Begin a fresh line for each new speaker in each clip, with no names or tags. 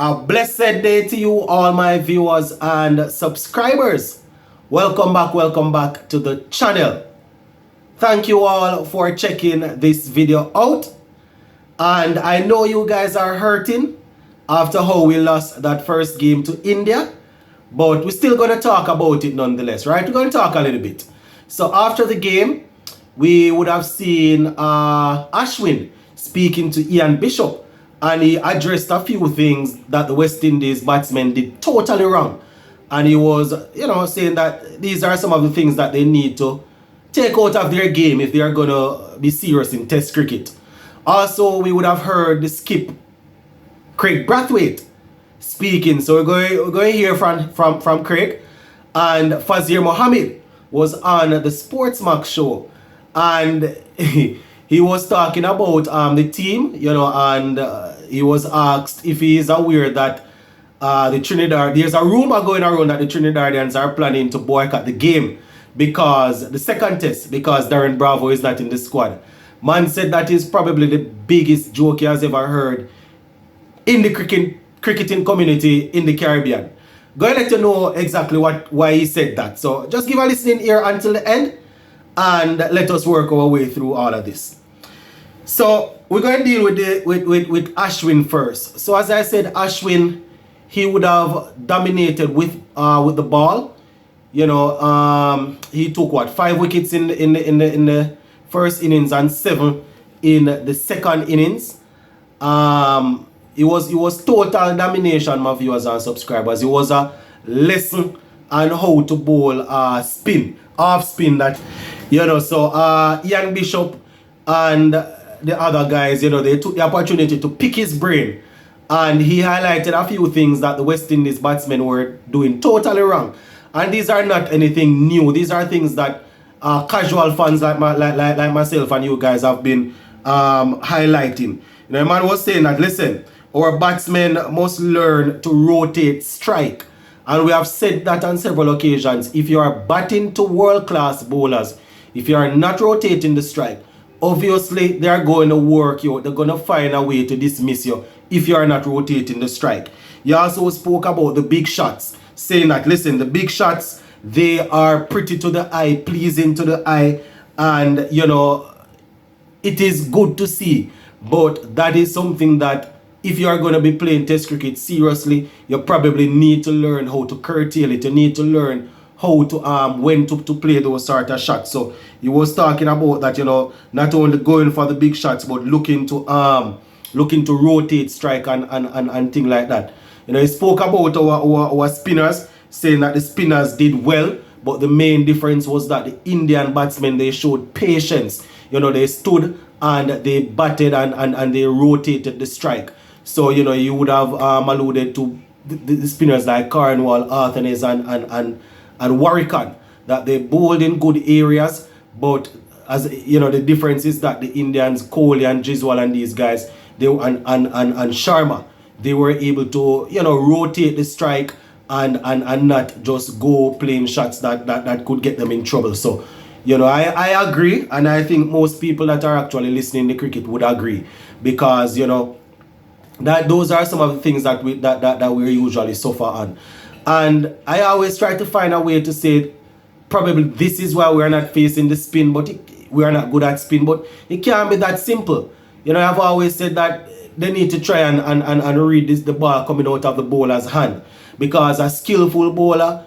A blessed day to you, all my viewers and subscribers. Welcome back to the channel. Thank you all for checking this video out. And I know you guys are hurting after how we lost that first game to India. But we're still going to talk about it nonetheless, right? We're going to talk a little bit. So after the game, we would have seen Ashwin speaking to Ian Bishop. And he addressed a few things that the West Indies batsmen did totally wrong. And he was, saying that these are some of the things that they need to take out of their game if they are going to be serious in Test cricket. Also, we would have heard the skip, Craig Brathwaite, speaking. So we're going to hear from Craig. And Fazir Mohammed was on the Sportsmax show. And he was talking about the team, and he was asked if he is aware that the Trinidad, there's a rumor going around that the Trinidadians are planning to boycott the game because the second test, because Darren Bravo is not in the squad. Man said that is probably the biggest joke he has ever heard in the cricketing community in the Caribbean. Going to let you know exactly why he said that. So just give a listening ear until the end and let us work our way through all of this. So we're going to deal with Ashwin first. So as I said, Ashwin, he would have dominated with the ball. He took 5 wickets in the first innings and 7 in the second innings. It was total domination, my viewers and subscribers. It was a lesson on how to bowl off spin that So Ian Bishop and the other guys, they took the opportunity to pick his brain, and he highlighted a few things that the West Indies batsmen were doing totally wrong. And these are not anything new. These are things that casual fans like myself and you guys have been highlighting. The man was saying that, listen, our batsmen must learn to rotate strike. And we have said that on several occasions. If you are batting to world-class bowlers, if you are not rotating the strike, obviously they are going to work you. They're going to find a way to dismiss you if you are not rotating the strike. You also spoke about the big shots, saying that, listen, the big shots, they are pretty to the eye, pleasing to the eye, and it is good to see. But that is something that if you are going to be playing Test cricket seriously, you probably need to learn how to curtail it. You need to learn how to when to play those sort of shots. So he was talking about that, not only going for the big shots, but looking to rotate strike and things like that. He spoke about our spinners, saying that the spinners did well, but the main difference was that the Indian batsmen, they showed patience. They stood and they batted and they rotated the strike. So you would have alluded to the spinners like Cornwall, Arthanes and Warrican, that they bowled in good areas, but as the difference is that the Indians, Kohli and Jiswal and these guys, and Sharma, they were able to rotate the strike and not just go playing shots that could get them in trouble. So I agree, and I think most people that are actually listening to cricket would agree, because that those are some of the things that we usually suffer on. And I always try to find a way to say, probably this is why we're not facing the spin, but we are not good at spin. But it can't be that simple. I've always said that they need to try and read the ball coming out of the bowler's hand. Because a skillful bowler,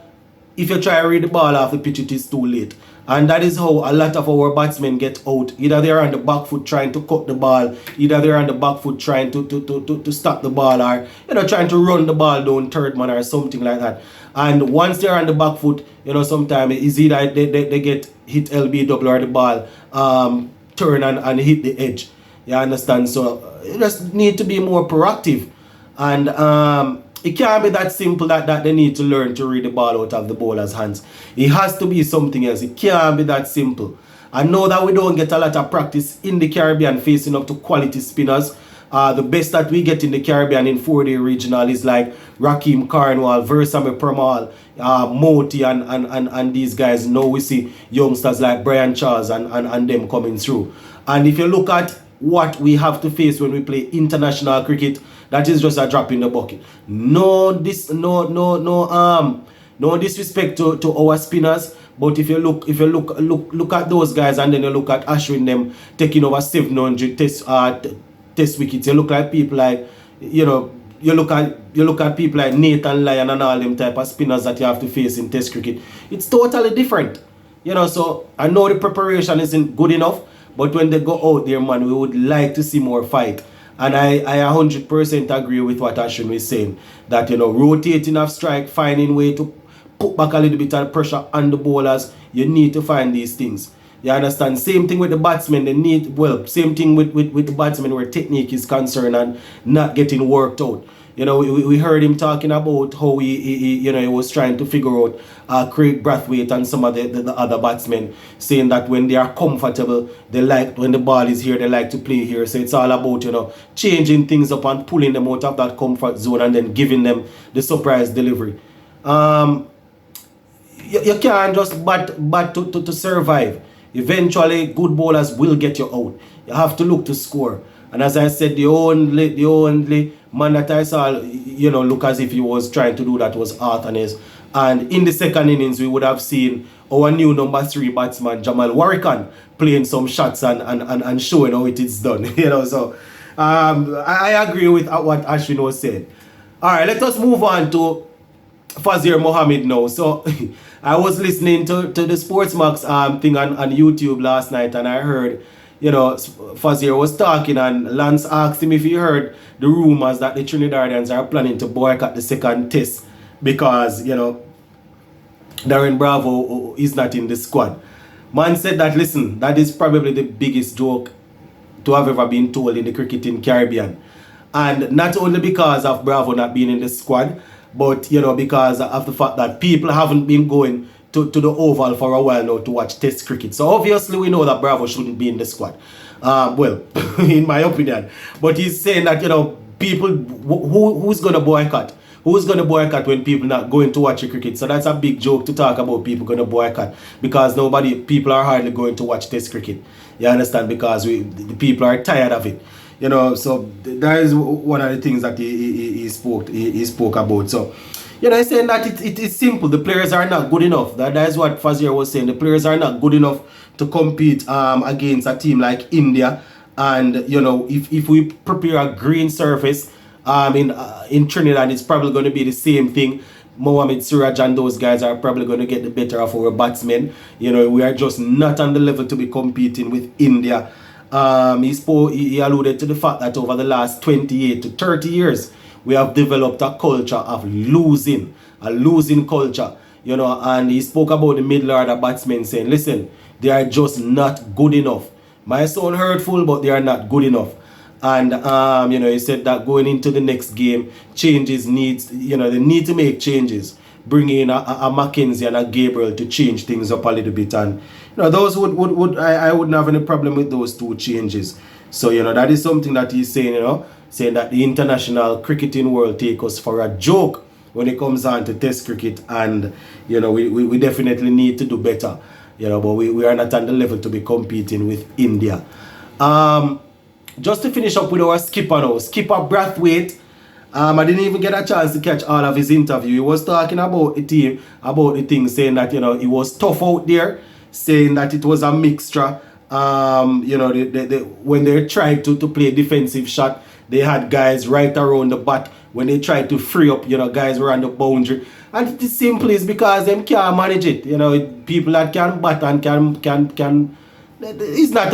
if you try to read the ball off the pitch, it is too late. And that is how a lot of our batsmen get out. Either they're on the back foot trying to cut the ball, either they're on the back foot trying to stop the ball, or trying to run the ball down third man or something like that. And once they're on the back foot, sometimes it's either they get hit LBW or the ball turn and hit the edge. You understand? So you just need to be more proactive. And it can't be that simple that they need to learn to read the ball out of the bowler's hands. It has to be something else. It can't be that simple. I know that we don't get a lot of practice in the Caribbean facing up to quality spinners. The best that we get in the Caribbean in 4-day regional is like Rakeem Cornwall, Versame Permal, Moti and these guys. Now we see youngsters like Brian Charles and them coming through. And if you look at what we have to face when we play international cricket, that is just a drop in the bucket. No disrespect to our spinners, but if you look at those guys and then you look at Ashwin them taking over 700 test wickets, you look at people like, you know, you look at people like Nathan Lyon and all them type of spinners that you have to face in test cricket. It's totally different. You know, so I know the preparation isn't good enough, but when they go out there, man, we would like to see more fight. And I 100% agree with what Ashwin was saying, that, you know, rotating off strike, finding way to put back a little bit of pressure on the bowlers, you need to find these things. You understand? Same thing with the batsmen. Same thing with the batsmen where technique is concerned and not getting worked out. You know, we heard him talking about how he was trying to figure out Craig Brathwaite and some of the other batsmen, saying that when they are comfortable, when the ball is here, they like to play here. So it's all about, you know, changing things up and pulling them out of that comfort zone and then giving them the surprise delivery. You can't just bat to survive. Eventually, good bowlers will get you out. You have to look to score. And as I said, the only man that I saw, you know, look as if he was trying to do that was Arthur Ness. And in the second innings, we would have seen our new number 3 batsman, Jamal Warrican, playing some shots and showing how it is done. You know, so I agree with what Ashwin was saying. All right, let us move on to Fazir Mohammed now. So I was listening to the Sportsmax thing on YouTube last night, and I heard, you know, Fazir was talking, and Lance asked him if he heard the rumors that the Trinidadians are planning to boycott the second test because, you know, Darren Bravo is not in the squad. Man said that, listen, that is probably the biggest joke to have ever been told in the cricket in Caribbean. And not only because of Bravo not being in the squad, but, you know, because of the fact that people haven't been going to the Oval for a while now to watch test cricket. So obviously we know that Bravo shouldn't be in the squad. Well, in my opinion. But he's saying that, you know, people, who's going to boycott? Who's going to boycott when people not going to watch cricket? So that's a big joke to talk about people going to boycott, because people are hardly going to watch test cricket. You understand? Because the people are tired of it. You know, so that is one of the things that he spoke about. So, you know, he's saying that it is simple. The players are not good enough. That is what Fazir was saying. The players are not good enough to compete against a team like India. And, you know, if we prepare a green surface in Trinidad, it's probably going to be the same thing. Mohamed Siraj and those guys are probably going to get the better of our batsmen. You know, we are just not on the level to be competing with India. He alluded to the fact that over the last 28 to 30 years, we have developed a culture of losing, a losing culture, you know, and he spoke about the middle order batsmen saying, listen, they are just not good enough. Might sound hurtful, but they are not good enough. And, you know, he said that going into the next game, they need to make changes. Bring in a Mackenzie and a Gabriel to change things up a little bit. And, you know, those I wouldn't have any problem with those two changes. So, you know, that is something that he's saying, you know, saying that the international cricketing world take us for a joke when it comes on to test cricket. And, you know, we definitely need to do better, you know, but we are not on the level to be competing with India. Just to finish up with our skipper now, Skipper Brathwaite. I didn't even get a chance to catch all of his interview. He was talking about the team, about the thing, saying that, you know, it was tough out there, saying that it was a mixture. You know, when they tried to play defensive shot, they had guys right around the bat. When they tried to free up, you know, guys were on the boundary. And it is simply because them can't manage it. You know, people that can bat and can it's not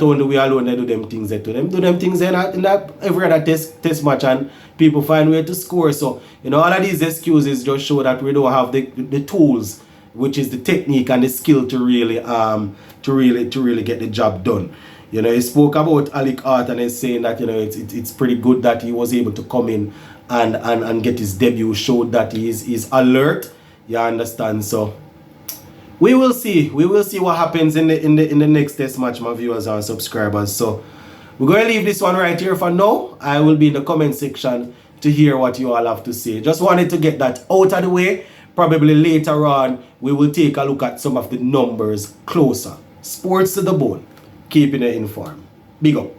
only we alone that do them things that to them. Do them things in every other test match, and people find way to score. So, you know, all of these excuses just show that we don't have the tools, which is the technique and the skill to really get the job done. You know, he spoke about Alec Art and he's saying that, you know, it's pretty good that he was able to come in and get his debut, showed that he's alert. You understand? So we will see what happens in the next test match, my viewers and subscribers. So we're going to leave this one right here for now. I will be in the comment section to hear what you all have to say. Just wanted to get that out of the way. Probably later on we will take a look at some of the numbers closer. Sports to the bone, keeping it informed. Big up.